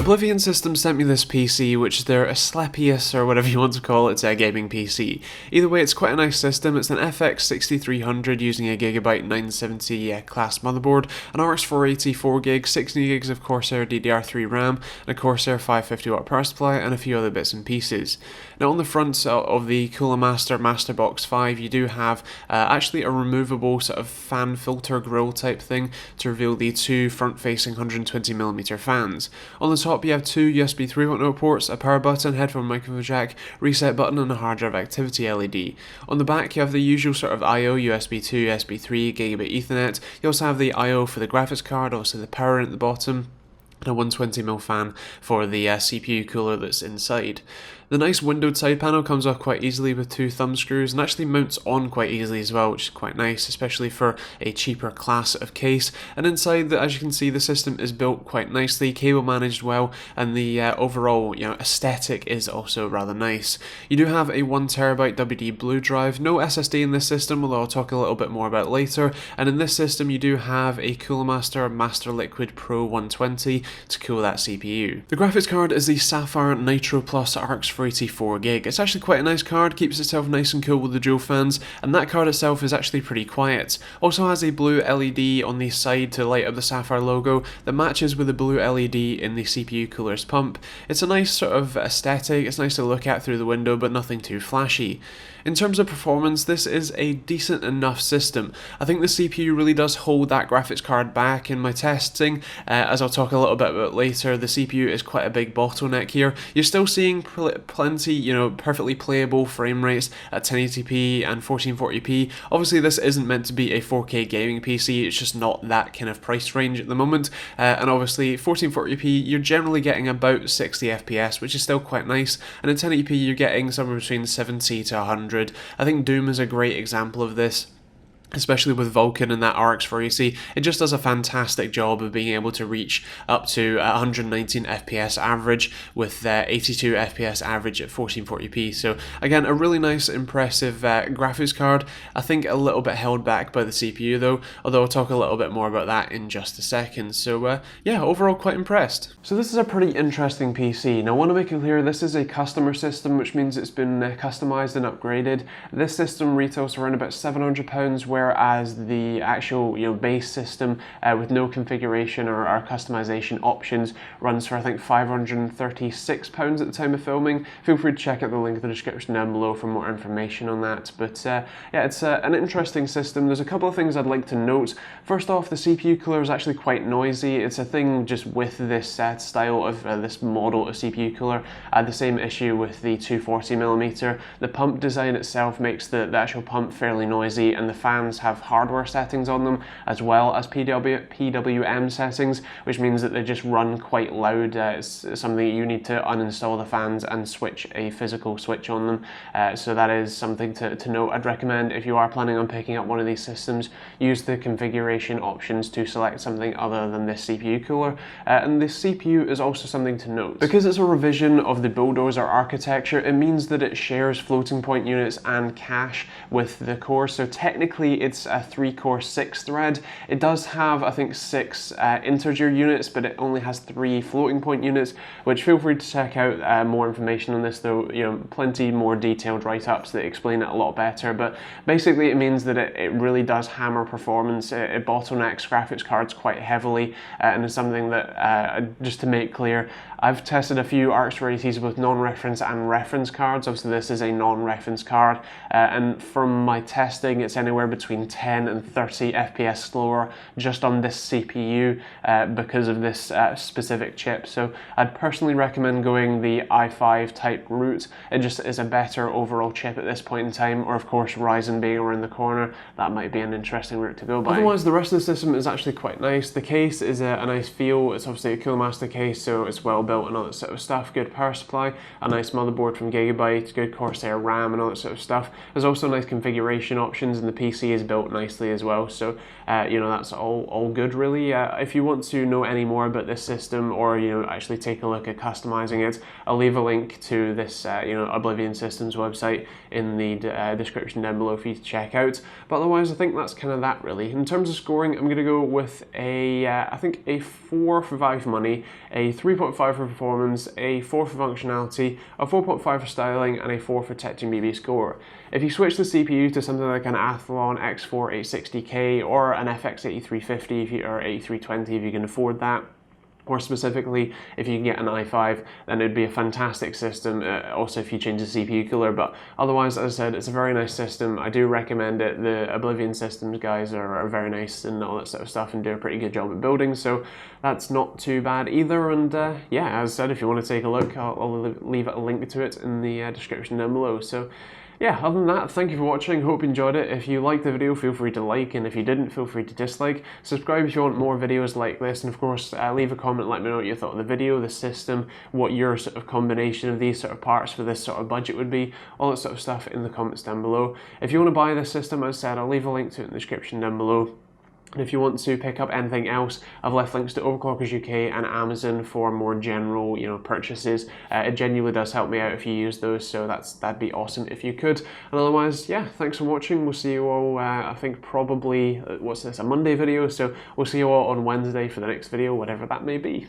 Obvlivion Systems sent me this PC, which is their Asclepius, or whatever you want to call it. It's a gaming PC. Either way, it's quite a nice system. It's an FX 6300 using a Gigabyte 970 class motherboard, an RX 480 4GB, 16GB of Corsair DDR3 RAM, and a Corsair 550W power supply, and a few other bits and pieces. Now on the front of the Cooler Master Masterbox 5, you do have actually a removable sort of fan filter grill type thing to reveal the two front-facing 120mm fans. On the top you have two USB 3.0 ports, a power button, headphone microphone jack, reset button, and a hard drive activity LED. On the back you have the usual sort of I/O, USB 2, USB 3, Gigabit Ethernet. You also have the I/O for the graphics card, also the power at the bottom, and a 120mm fan for the CPU cooler that's inside. The nice windowed side panel comes off quite easily with two thumb screws and actually mounts on quite easily as well, which is quite nice, especially for a cheaper class of case. And inside, as you can see, the system is built quite nicely, cable managed well, and the overall aesthetic is also rather nice. You do have a 1TB WD Blue drive, no SSD in this system, although I'll talk a little bit more about later. And in this system, you do have a Cooler Master Master Liquid Pro 120 to cool that CPU. The graphics card is the Sapphire Nitro Plus RX 484GB. It's actually quite a nice card, keeps itself nice and cool with the dual fans, and that card itself is actually pretty quiet. Also has a blue LED on the side to light up the Sapphire logo that matches with the blue LED in the CPU cooler's pump. It's a nice sort of aesthetic, it's nice to look at through the window, but nothing too flashy. In terms of performance, this is a decent enough system. I think the CPU really does hold that graphics card back in my testing. As I'll talk a little bit about later, the CPU is quite a big bottleneck here. You're still seeing plenty, perfectly playable frame rates at 1080p and 1440p. Obviously, this isn't meant to be a 4K gaming PC, it's just not that kind of price range at the moment. And obviously, 1440p, you're generally getting about 60 FPS, which is still quite nice. And at 1080p, you're getting somewhere between 70 to 100. I think Doom is a great example of this, especially with Vulkan and that RX 480. It just does a fantastic job of being able to reach up to 119 FPS average with 82 FPS average at 1440p. So again, a really nice, impressive graphics card. I think a little bit held back by the CPU though, although I'll talk a little bit more about that in just a second. So yeah, overall quite impressed. So this is a pretty interesting PC. Now I want to make it clear, this is a customer system, which means it's been customized and upgraded. This system retails around about £700, whereas the actual base system with no configuration or customization options runs for I think £536 at the time of filming. Feel free to check out the link in the description down below for more information on that. But yeah, it's an interesting system. There's a couple of things I'd like to note. First off, the CPU cooler is actually quite noisy. It's a thing just with this style of this model of CPU cooler. I had the same issue with the 240mm. The pump design itself makes the actual pump fairly noisy, and the fans have hardware settings on them as well as PWM settings, which means that they just run quite loud. It's something you need to uninstall the fans and switch a physical switch on them. So that is something to note. I'd recommend, if you are planning on picking up one of these systems, use the configuration options to select something other than this CPU cooler. And the CPU is also something to note. Because it's a revision of the bulldozer architecture, it means that it shares floating point units and cache with the core. So technically it's a 3-core 6-thread. It does have, I think, 6 integer units, but it only has 3 floating point units, which feel free to check out more information on this though. Plenty more detailed write-ups that explain it a lot better. But basically it means that it really does hammer performance. It bottlenecks graphics cards quite heavily, and it's something that, just to make clear, I've tested a few RX 480s with non-reference and reference cards. Obviously this is a non-reference card, and from my testing it's anywhere between 10 and 30 FPS slower just on this CPU because of this specific chip. So I'd personally recommend going the i5 type route. It just is a better overall chip at this point in time, or of course Ryzen being around the corner, that might be an interesting route to go by. Otherwise the rest of the system is actually quite nice. The case is a nice feel. It's obviously a Cooler Master case, so it's well built and all that sort of stuff. Good power supply, a nice motherboard from Gigabyte, good Corsair RAM and all that sort of stuff. There's also nice configuration options, and the PC is built nicely as well, so you know, that's all good really. If you want to know any more about this system, or you know, actually take a look at customizing it, I'll leave a link to this you know, Obvlivion Systems website in the description down below for you to check out. But otherwise, I think that's kind of that really. In terms of scoring, I'm going to go with a I think a 4 for value for money, a 3.5 for performance, a 4 for functionality, a 4.5 for styling, and a 4 for TechteamGB score. If you switch the CPU to something like an Athlon X4 860K or an FX 8350 or 8320 if you can afford that, or specifically if you can get an i5, then it'd be a fantastic system, also if you change the CPU cooler. But otherwise, as I said, it's a very nice system. I do recommend it. The Obvlivion Systems guys are very nice and all that sort of stuff, and do a pretty good job at building, so that's not too bad either. And yeah, as I said, if you want to take a look, I'll leave a link to it in the description down below. So yeah, other than that, thank you for watching, hope you enjoyed it. If you liked the video, feel free to like, and if you didn't, feel free to dislike. Subscribe if you want more videos like this, and of course, leave a comment, let me know what you thought of the video, the system, what your sort of combination of these sort of parts for this sort of budget would be, all that sort of stuff in the comments down below. If you want to buy this system, as I said, I'll leave a link to it in the description down below. And if you want to pick up anything else, I've left links to Overclockers UK and Amazon for more general, you know, purchases. It genuinely does help me out if you use those, so that'd be awesome if you could. And otherwise, yeah, thanks for watching. We'll see you all, I think probably, what's this, a Monday video, so we'll see you all on Wednesday for the next video, whatever that may be.